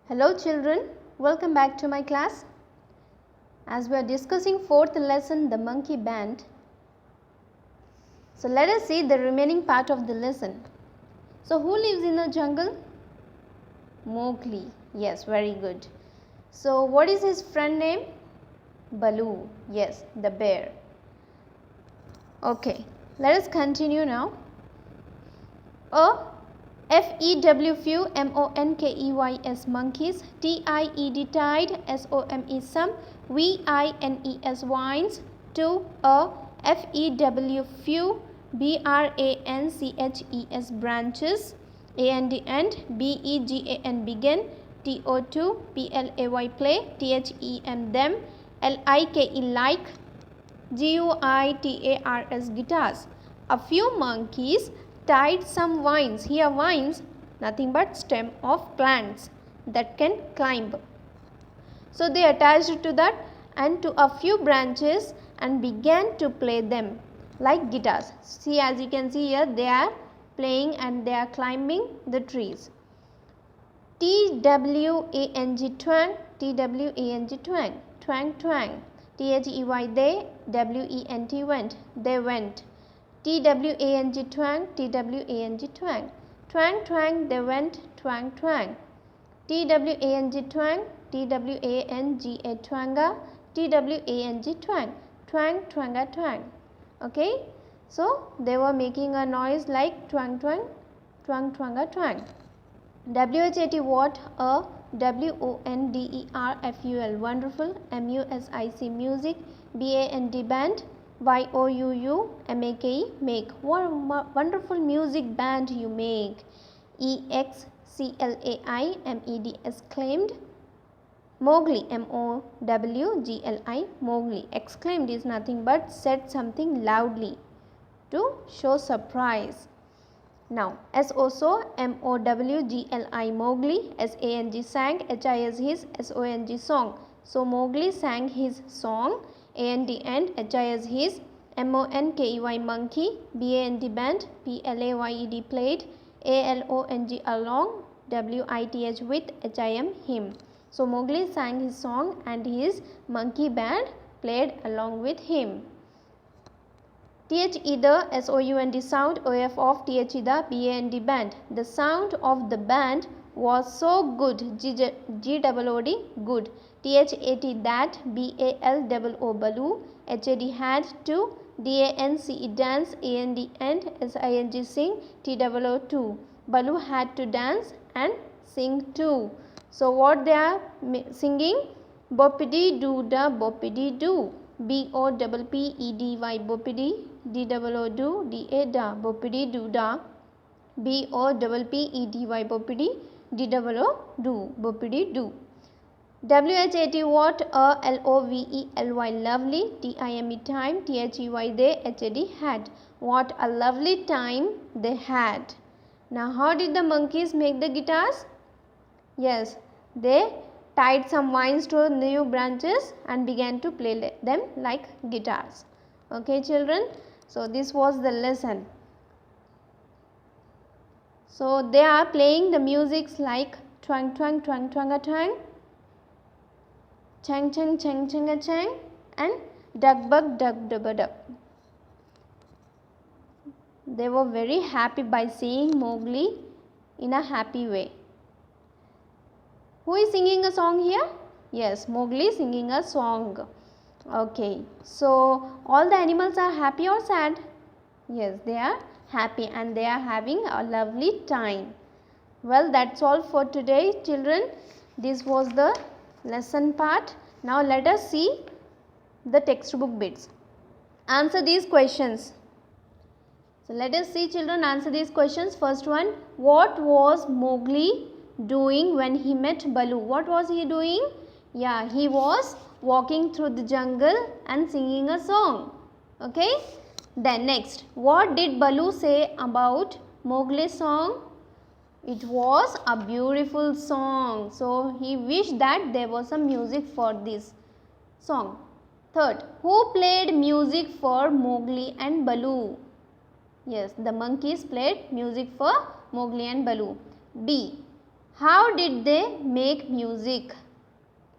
Hello children, welcome back to my class. As we are discussing fourth lesson, the monkey band. So let us see the remaining part of the lesson. So who lives in the jungle? Mowgli. Yes, very good. So what is his friend name? Baloo. Yes, the bear. Okay, let us continue now. Few monkeys, monkeys, tied tide, some, vines vines, to few branches, branches, and began, begin, play, them, like, guitars, guitars. A few monkeys tied some vines. Here vines, nothing but stem of plants that can climb. So they attached to that and to a few branches and began to play them like guitars. See, as you can see here, they are playing and they are climbing the trees. twang, twang, twang, twang, twang. They, went, went, they went. twang, twang, twang, twang, twang, they went, twang, twang. twang, twanga, twanga, twang, twang, twanga, twang. Okay, so they were making a noise like twang, twang, twang, twanga, twang. What? A wonderful, wonderful, music, music, band, band, make. What wonderful music band you make. Exclaimed, exclaimed. Mowgli, Mowgli, Mowgli. Exclaimed is nothing but said something loudly to show surprise. Now, Mowgli, Mowgli, sang, his, song. So, Mowgli sang his song, and his, monkey, band, played, along, with, him. So, Mowgli sang his song and his monkey band played along with him. The sound of band. The sound of the band was so good. G-O-O-D, good. That, B-A-L-O-O, Baloo. H-A-D, had to. D-A-N-C, dance. A-N-D, and. S-I-N-G, sing. T-O-O, to. Baloo had to dance and sing too. So what they are singing? Boppity doo da, boppity doo. B-O-P-P-E-D-Y, boppity. D-O-O-Do, D-A-Da, boppity doo da. B-O-P-P-E-D-Y, boppity. D-O-O-Do, boppity doo. W-H-A-T, what? L-O-V-E-L-Y, lovely. T-I-M-E, time. T-H-E-Y, they. H-A-D, had. What a lovely time they had. Now how did the monkeys make the guitars? Yes, they tied some vines to new branches and began to play them like guitars. Okay children, so this was the lesson. So they are playing the musics like twang, twang, twang, twanga, twang, chang, chang, chang, changa, chang, and duck, bug, duck, dubba, duck. They were very happy by seeing Mowgli in a happy way. Who is singing a song here? Yes, Mowgli is singing a song. Okay, so all the animals are happy or sad? Yes, they are happy and they are having a lovely time. Well, that's all for today children. This was the lesson part. Now let us see the textbook bits. Answer these questions. So let us see children, answer these questions. First one, what was Mowgli doing when he met Baloo? What was he doing? Yeah, he was walking through the jungle and singing a song. Okay. Then next, what did Baloo say about Mowgli's song? It was a beautiful song. So he wished that there was some music for this song. Third, who played music for Mowgli and Baloo? Yes, the monkeys played music for Mowgli and Baloo. B. How did they make music?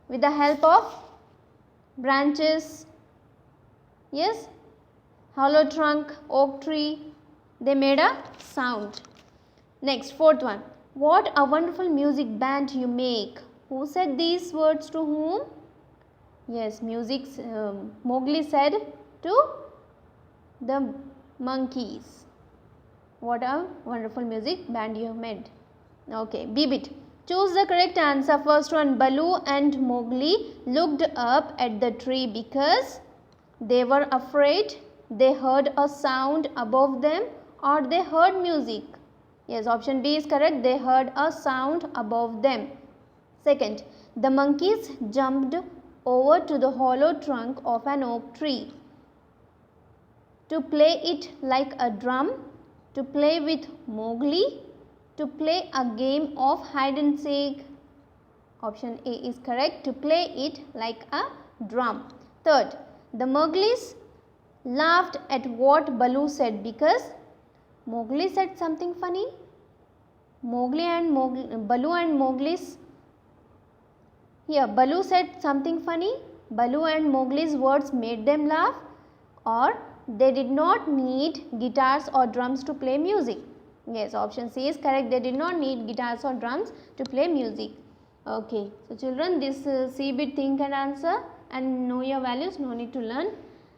With the help of branches, yes, hollow trunk, oak tree, they made a sound. Next, fourth one. What a wonderful music band you make. Who said these words to whom? Yes, Mowgli said to the monkeys. What a wonderful music band you have made. Okay, B-bit. Choose the correct answer. First one, Baloo and Mowgli looked up at the tree because they were afraid, they heard a sound above them, or they heard music. Yes, option B is correct. They heard a sound above them. Second, the monkeys jumped over to the hollow trunk of an oak tree to play it like a drum, to play with Mowgli, to play a game of hide and seek. Option A is correct. To play it like a drum. Third, the Mowglis laughed at what Baloo said because Mowgli said something funny. Baloo and Mowgli's, here Baloo said something funny. Baloo and Mowgli's words made them laugh, or they did not need guitars or drums to play music. Yes, option C is correct. They did not need guitars or drums to play music. Okay, so children, this C-bit think and answer and know your values, no need to learn.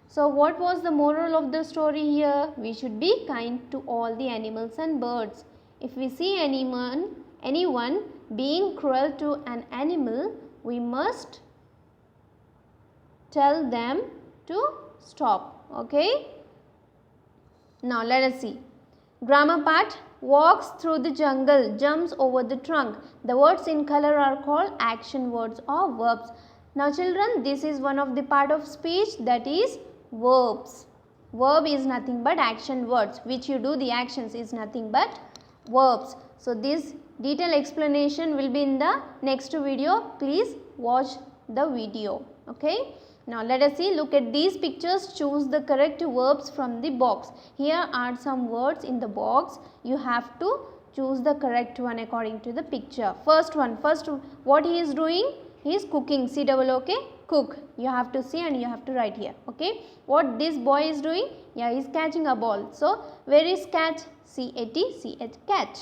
So what was the moral of the story here? We should be kind to all the animals and birds. If we see anyone being cruel to an animal, we must tell them to stop. Okay. Now let us see. Grammar part. Walks through the jungle, jumps over the trunk. The words in color are called action words or verbs. Now children, this is one of the part of speech, that is verbs. Verb is nothing but action words, which you do the actions is nothing but verbs. So this detailed explanation will be in the next video. Please watch the video. Okay. Now let us see, look at these pictures, choose the correct verbs from the box. Here are some words in the box. You have to choose the correct one according to the picture. First what he is doing? He is cooking, C-O-O-K, cook. You have to see and you have to write here. Okay. What this boy is doing? Yeah, he is catching a ball. So where is catch? C-A-T, C-H, catch.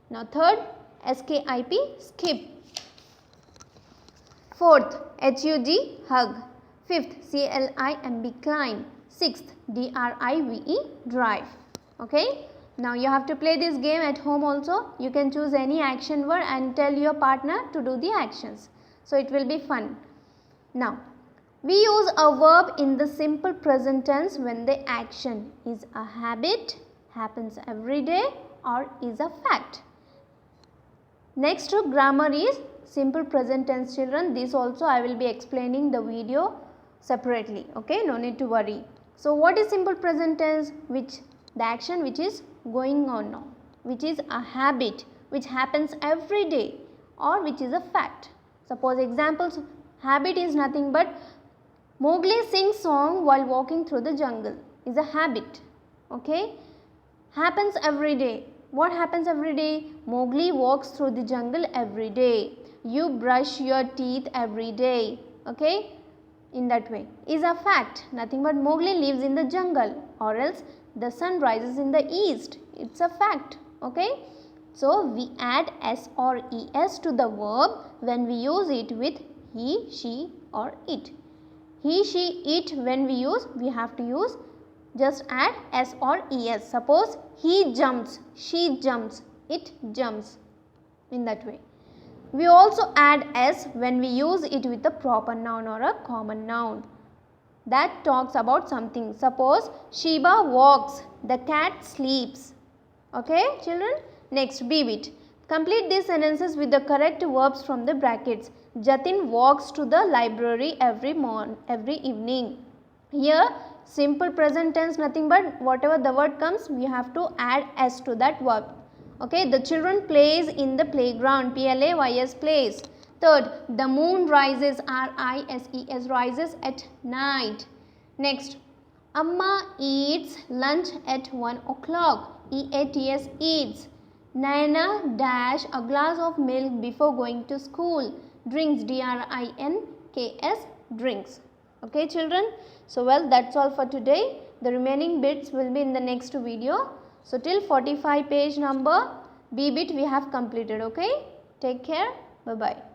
Now third, S-K-I-P, skip. Fourth, H-U-G, hug. Fifth, C-L-I-M-B, climb. Sixth, D-R-I-V-E, drive. Okay. Now you have to play this game at home also. You can choose any action word and tell your partner to do the actions. So it will be fun. Now, we use a verb in the simple present tense when the action is a habit, happens every day, or is a fact. Next to grammar is simple present tense, children. This also I will be explaining the video separately. Okay, no need to worry. So what is simple present tense? The action which is going on now, which is a habit, which happens every day, or which is a fact. Suppose examples, habit is nothing but Mowgli sings song while walking through the jungle, is a habit. Okay, happens every day. What happens every day? Mowgli walks through the jungle every day. You brush your teeth every day. Okay, in that way is a fact. Nothing but Mowgli lives in the jungle, or else the sun rises in the east. It's a fact. Okay. So we add S or ES to the verb when we use it with he, she or it. He, she, it, when we use, we have to use, just add S or ES. Suppose he jumps, she jumps, it jumps, in that way. We also add S when we use it with a proper noun or a common noun that talks about something. Suppose Sheba walks, the cat sleeps. Okay, children. Next, B-bit. Complete these sentences with the correct verbs from the brackets. Jatin walks to the library every evening. Here, simple present tense, nothing but whatever the word comes, we have to add S to that verb. Okay, the children plays in the playground, P-L-A-Y-S, plays. Third, the moon rises, R-I-S-E-S, rises at night. Next, Amma eats lunch at 1 o'clock, E-A-T-S, eats. Naina dash a glass of milk before going to school. Drinks, D-R-I-N-K-S, drinks. Okay children, so well, that's all for today. The remaining bits will be in the next video. So till 45 page number B bit we have completed. Okay, take care, bye bye.